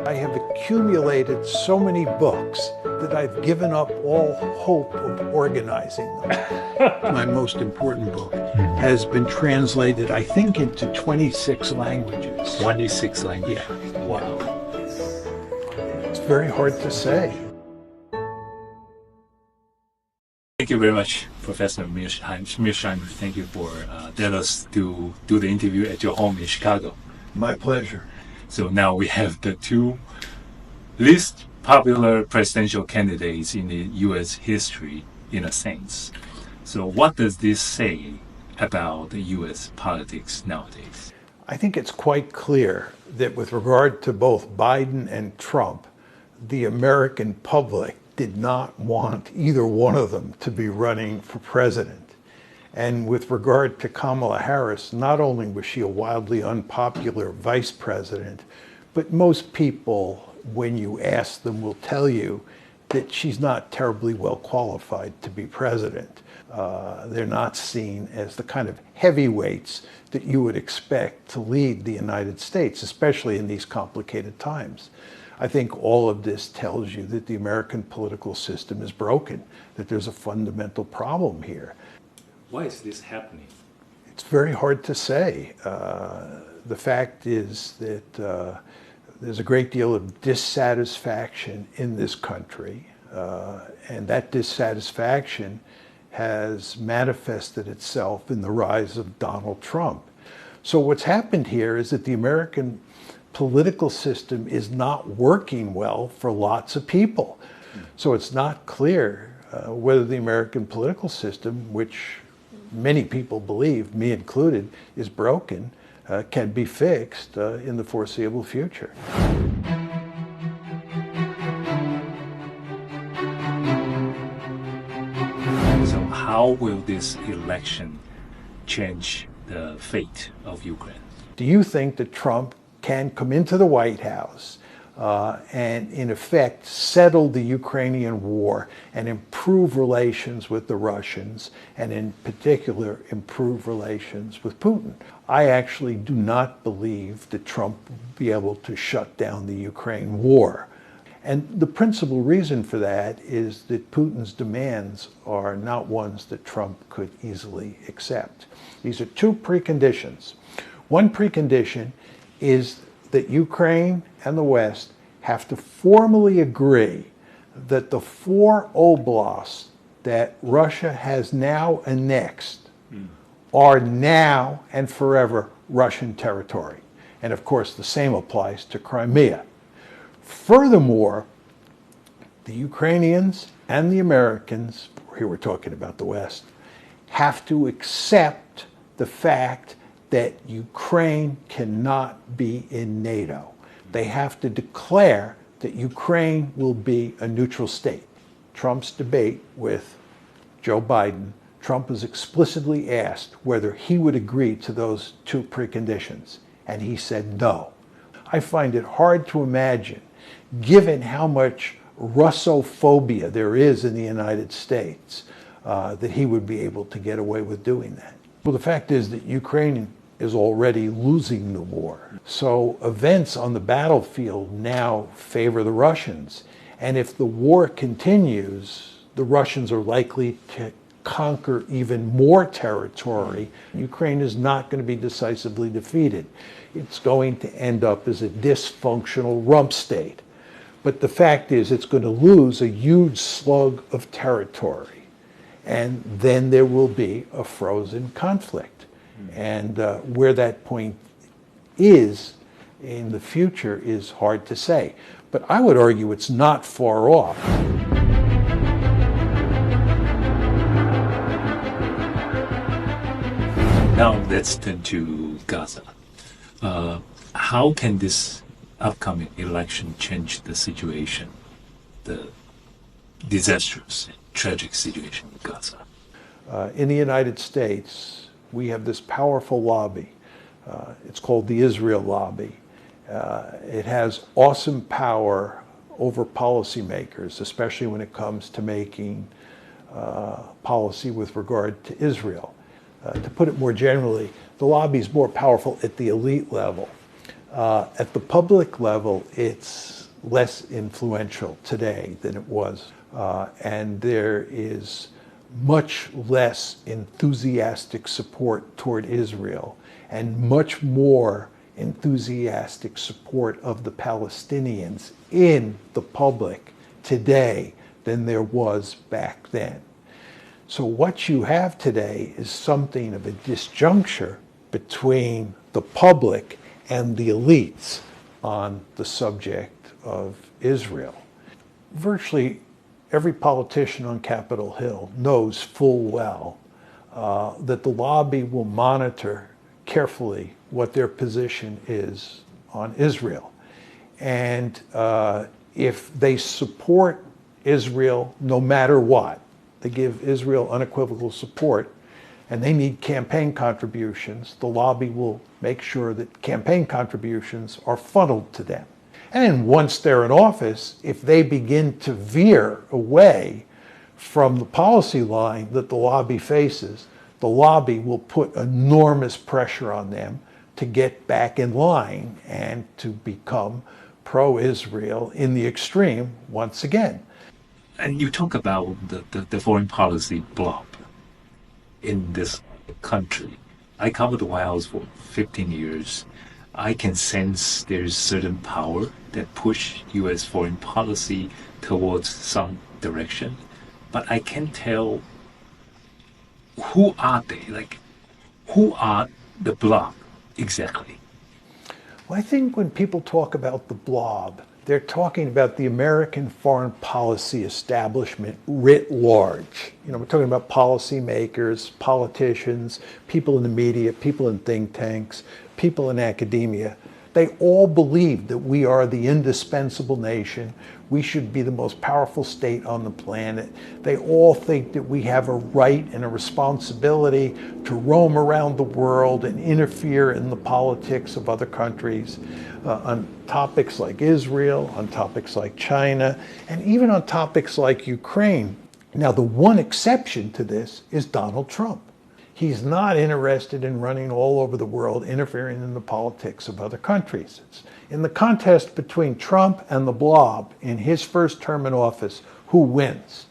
I have accumulated so many books that I've given up all hope of organizing them. My most important book has been translated, I think, into 26 languages. 26 languages? Yeah. Wow. It's very hard to say. Thank you very much, Professor Mearsheimer. Thank you for letting us do the interview at your home in Chicago. My pleasure. So now we have the two least popular presidential candidates in the U.S. history, in a sense. So what does this say about the U.S. politics nowadays? I think it's quite clear that with regard to both Biden and Trump, the American public did not want either one of them to be running for president. And with regard to Kamala Harris, not only was she a wildly unpopular vice president, but most people, when you ask them, will tell you that she's not terribly well qualified to be president. They're not seen as the kind of heavyweights that you would expect to lead the United States, especially in these complicated times. I think all of this tells you that the American political system is broken, that there's a fundamental problem here. Why is this happening? It's very hard to say. The fact is that there's a great deal of dissatisfaction in this country, and that dissatisfaction has manifested itself in the rise of Donald Trump. So what's happened here is that the American political system is not working well for lots of people. So it's not clear whether the American political system, which many people believe, me included, is broken, can be fixed in the foreseeable future. So how will this election change the fate of Ukraine? Do you think that Trump can come into the White House and in effect settle the Ukrainian war and improve relations with the Russians, and in particular improve relations with Putin? I actually do not believe that Trump will be able to shut down the Ukraine war. And the principal reason for that is that Putin's demands are not ones that Trump could easily accept. These are two preconditions. One precondition is that Ukraine and the West have to formally agree that the 4 oblasts that Russia has now annexed are now and forever Russian territory. And of course, the same applies to Crimea. Furthermore, the Ukrainians and the Americans, here we're talking about the West, have to accept the fact that Ukraine cannot be in NATO. They have to declare that Ukraine will be a neutral state. Trump's debate with Joe Biden, Trump was explicitly asked whether he would agree to those two preconditions, and he said no. I find it hard to imagine, given how much Russophobia there is in the United States, that he would be able to get away with doing that. Well, the fact is that Ukraine is already losing the war. So events on the battlefield now favor the Russians. And if the war continues, the Russians are likely to conquer even more territory. Ukraine is not going to be decisively defeated. It's going to end up as a dysfunctional rump state. But the fact is it's going to lose a huge slug of territory. And then there will be a frozen conflict. And where that point is in the future is hard to say. But I would argue it's not far off. Now let's turn to Gaza. How can this upcoming election change the situation, the disastrous, tragic situation in Gaza? In the United States, we have this powerful lobby. It's called the Israel lobby. It has awesome power over policymakers, especially when it comes to making policy with regard to Israel. To put it more generally, the lobby is more powerful at the elite level. At the public level, it's less influential today than it was. And there is much less enthusiastic support toward Israel and much more enthusiastic support of the Palestinians in the public today than there was back then. So what you have today is something of a disjuncture between the public and the elites on the subject of Israel. Virtually every politician on Capitol Hill knows full well that the lobby will monitor carefully what their position is on Israel. And if they support Israel no matter what, they give Israel unequivocal support, and they need campaign contributions, the lobby will make sure that campaign contributions are funneled to them. And once they're in office, if they begin to veer away from the policy line that the lobby faces, the lobby will put enormous pressure on them to get back in line and to become pro-Israel in the extreme once again. And you talk about the foreign policy blob in this country. I covered the White House for 15 years. I can sense there's certain power that push U.S. foreign policy towards some direction, but I can't tell who are they? Like, who are the blob exactly? Well, I think when people talk about the blob, they're talking about the American foreign policy establishment writ large. You know, we're talking about policymakers, politicians, people in the media, people in think tanks, people in academia. They all believe that we are the indispensable nation. We should be the most powerful state on the planet. They all think that we have a right and a responsibility to roam around the world and interfere in the politics of other countries on topics like Israel, on topics like China, and even on topics like Ukraine. Now, the one exception to this is Donald Trump. He's not interested in running all over the world, interfering in the politics of other countries. It's in the contest between Trump and the blob in his first term in office, who wins?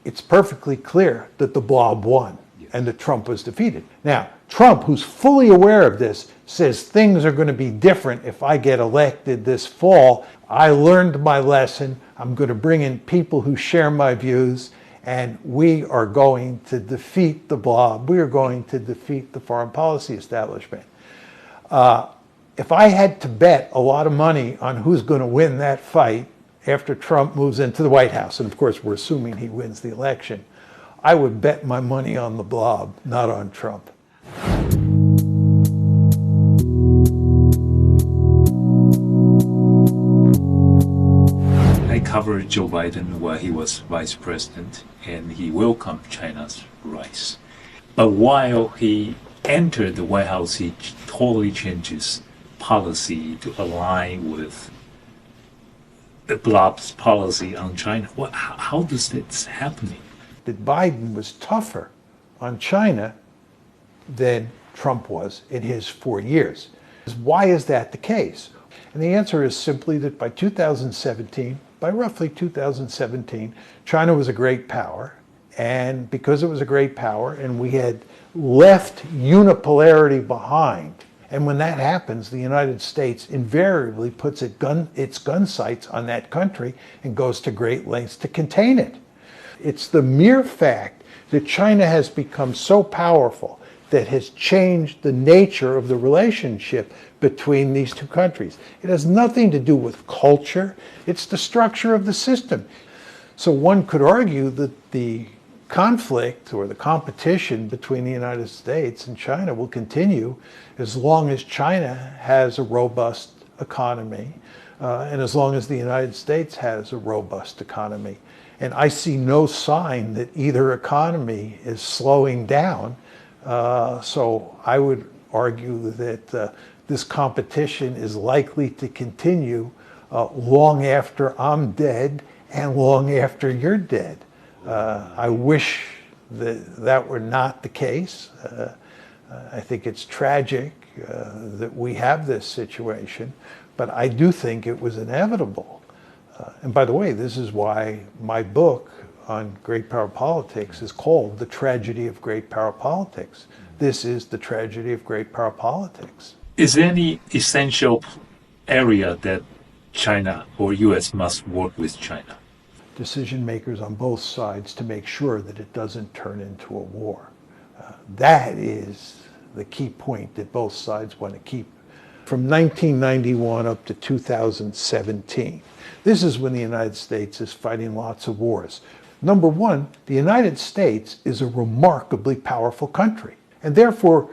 It's perfectly clear that the blob won and that Trump was defeated. Now, Trump, who's fully aware of this, says things are going to be different if I get elected this fall. I learned my lesson. I'm going to bring in people who share my views, and we are going to defeat the blob. We are going to defeat the foreign policy establishment. If I had to bet a lot of money on who's going to win that fight after Trump moves into the White House, and of course we're assuming he wins the election, I would bet my money on the blob, not on Trump. I covered Joe Biden while he was vice president, and he welcomed China's rise. But while he entered the White House, he totally changes policy to align with the blob's policy on China. How does this happen? That Biden was tougher on China than Trump was in his 4 years. Why is that the case? And the answer is simply that by 2017, by roughly 2017, China was a great power. And because it was a great power and we had left unipolarity behind, and when that happens, the United States invariably puts its gun sights on that country and goes to great lengths to contain it. It's the mere fact that China has become so powerful that has changed the nature of the relationship between these two countries. It has nothing to do with culture. It's the structure of the system. So one could argue that the conflict or the competition between the United States and China will continue as long as China has a robust economy and as long as the United States has a robust economy. And I see no sign that either economy is slowing down. So I would argue that this competition is likely to continue long after I'm dead and long after you're dead. I wish that were not the case. I think it's tragic that we have this situation, but I do think it was inevitable. And by the way, this is why my book on great power politics is called The Tragedy of Great Power Politics. This is the tragedy of great power politics. Is there any essential area that China or U.S. must work with China? Decision makers on both sides to make sure that it doesn't turn into a war. That is the key point that both sides want to keep. From 1991 up to 2017, this is when the United States is fighting lots of wars. Number one, the United States is a remarkably powerful country, and therefore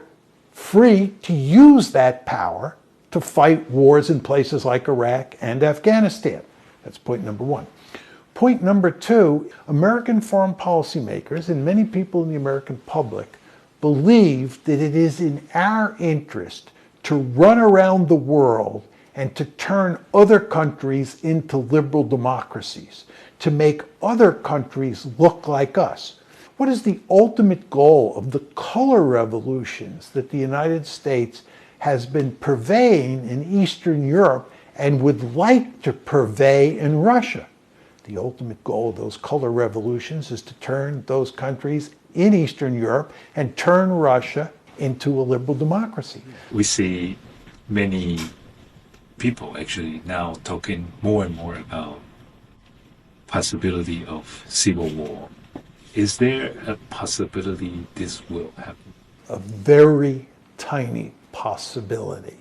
free to use that power to fight wars in places like Iraq and Afghanistan. That's point number one. Point number two, American foreign policy makers and many people in the American public believe that it is in our interest to run around the world and to turn other countries into liberal democracies, to make other countries look like us. What is the ultimate goal of the color revolutions that the United States has been purveying in Eastern Europe and would like to purvey in Russia? The ultimate goal of those color revolutions is to turn those countries in Eastern Europe and turn Russia into a liberal democracy. We see many people actually now talking more and more about possibility of civil war. Is there a possibility this will happen? A very tiny possibility.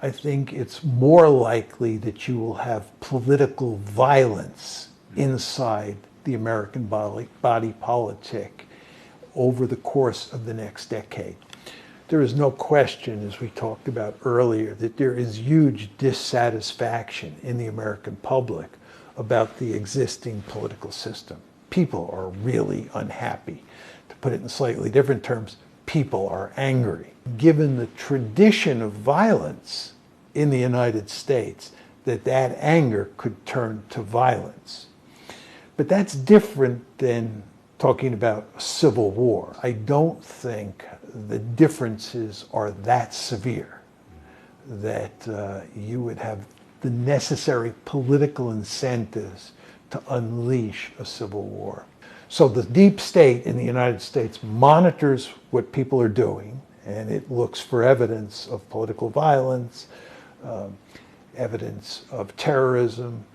I think it's more likely that you will have political violence inside the American body politic over the course of the next decade. There is no question, as we talked about earlier, that there is huge dissatisfaction in the American public about the existing political system. People are really unhappy. To put it in slightly different terms, people are angry. Given the tradition of violence in the United States, that anger could turn to violence. But that's different than talking about a civil war. I don't think the differences are that severe that you would have the necessary political incentives to unleash a civil war. So the deep state in the United States monitors what people are doing, and it looks for evidence of political violence, evidence of terrorism,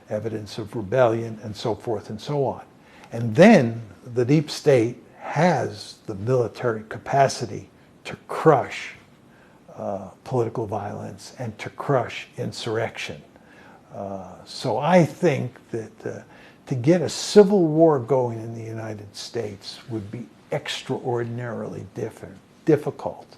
evidence of rebellion, and so forth and so on. And then the deep state has the military capacity to crush political violence and to crush insurrection. So I think that to get a civil war going in the United States would be extraordinarily difficult.